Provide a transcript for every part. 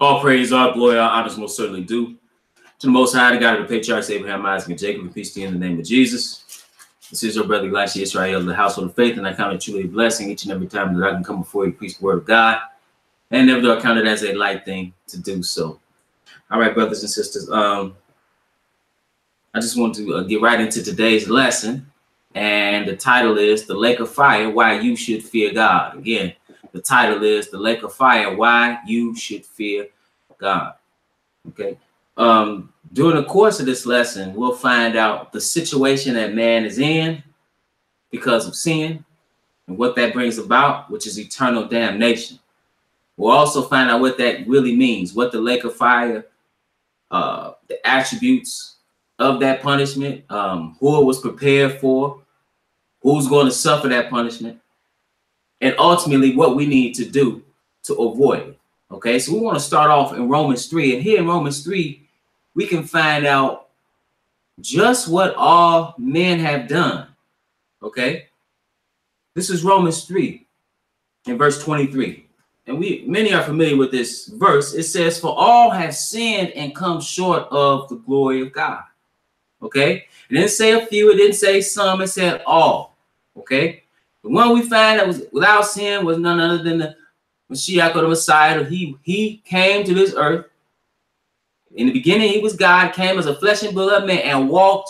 All praise, all glory, all honors most certainly do to the Most High, the God of the patriarchs, Abraham, Isaac, and Jacob, and peace to you in the name of Jesus. This is your brother Elisha Israel, the household of faith, and I count it truly a blessing each and every time that I can come before you to preach the word of God, and never do I count it as a light thing to do so. All right, brothers and sisters, I just want to get right into today's lesson, and the title is The Lake of Fire, Why You Should Fear God. Again, the title is The Lake of Fire, Why You Should Fear God. Okay. During the course of this lesson, we'll find out the situation that man is in because of sin and what that brings about, which is eternal damnation. We'll also find out what that really means, what the lake of fire, the attributes of that punishment, who it was prepared for, who's going to suffer that punishment, and ultimately what we need to do to avoid it. Okay, so we want to start off in Romans 3. And here in Romans 3, we can find out just what all men have done. Okay, this is Romans 3 in verse 23. And many are familiar with this verse. It says, for all have sinned and come short of the glory of God. Okay, it didn't say a few, it didn't say some, it said all. Okay, the one we find that was without sin was none other than the Mashiach, or the Messiah. He came to this earth. In the beginning, he was God, came as a flesh and blood man and walked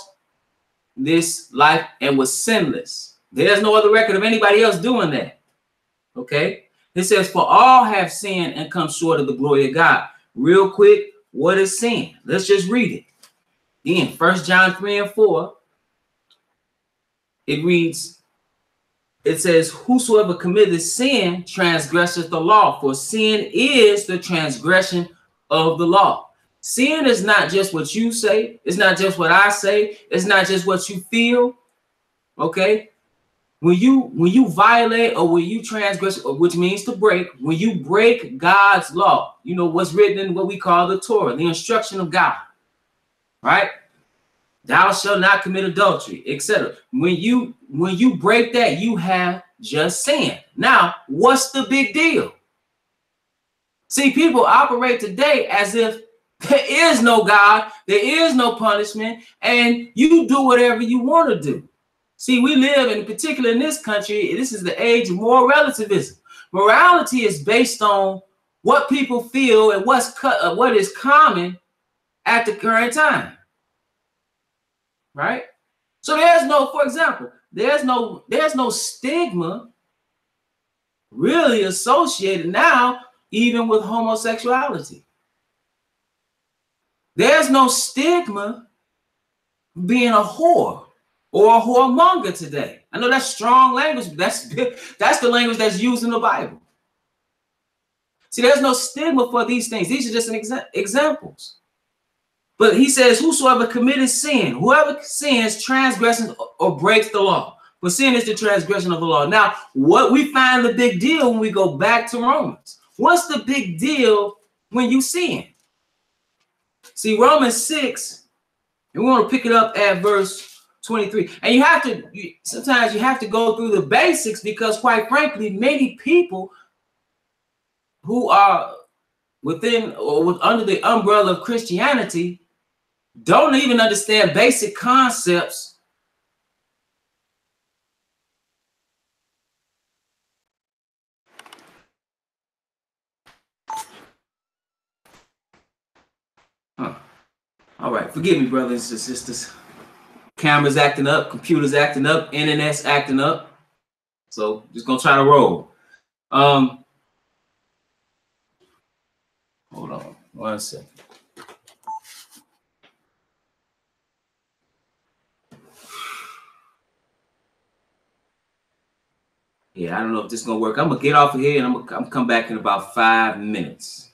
this life and was sinless. There's no other record of anybody else doing that. Okay? It says, for all have sinned and come short of the glory of God. Real quick, what is sin? Let's just read it. Again, 1 John 3 and 4. It reads, it says, whosoever committeth sin transgresseth the law, for sin is the transgression of the law. Sin is not just what you say. It's not just what I say. It's not just what you feel. Okay? When you violate or when you transgress, which means to break, when you break God's law, you know what's written in what we call the Torah, the instruction of God, right? Thou shalt not commit adultery, etc. When you break that, you have just sinned. Now, what's the big deal? See, people operate today as if there is no God, there is no punishment, and you do whatever you want to do. See, we live, in particular in this country, this is the age of moral relativism. Morality is based on what people feel and what is common at the current time. Right? So there's no, for example, there's no stigma really associated now even with homosexuality. There's no stigma being a whore or a whoremonger today. I know that's strong language, but that's the language that's used in the Bible. See, there's no stigma for these things. These are just examples. But he says, whosoever committed sin, whoever sins, transgresses or breaks the law. For sin is the transgression of the law. Now, what we find the big deal when we go back to Romans. What's the big deal when you sin? See, Romans 6, and we want to pick it up at verse 23. And sometimes you have to go through the basics because, quite frankly, many people who are within or under the umbrella of Christianity don't even understand basic concepts All right, forgive me, brothers and sisters. Cameras acting up, computers acting up, internet's acting up. So just gonna try to roll. Hold on 1 second. Yeah, I don't know if this is gonna work. I'm gonna get off of here and I'm gonna come back in about 5 minutes.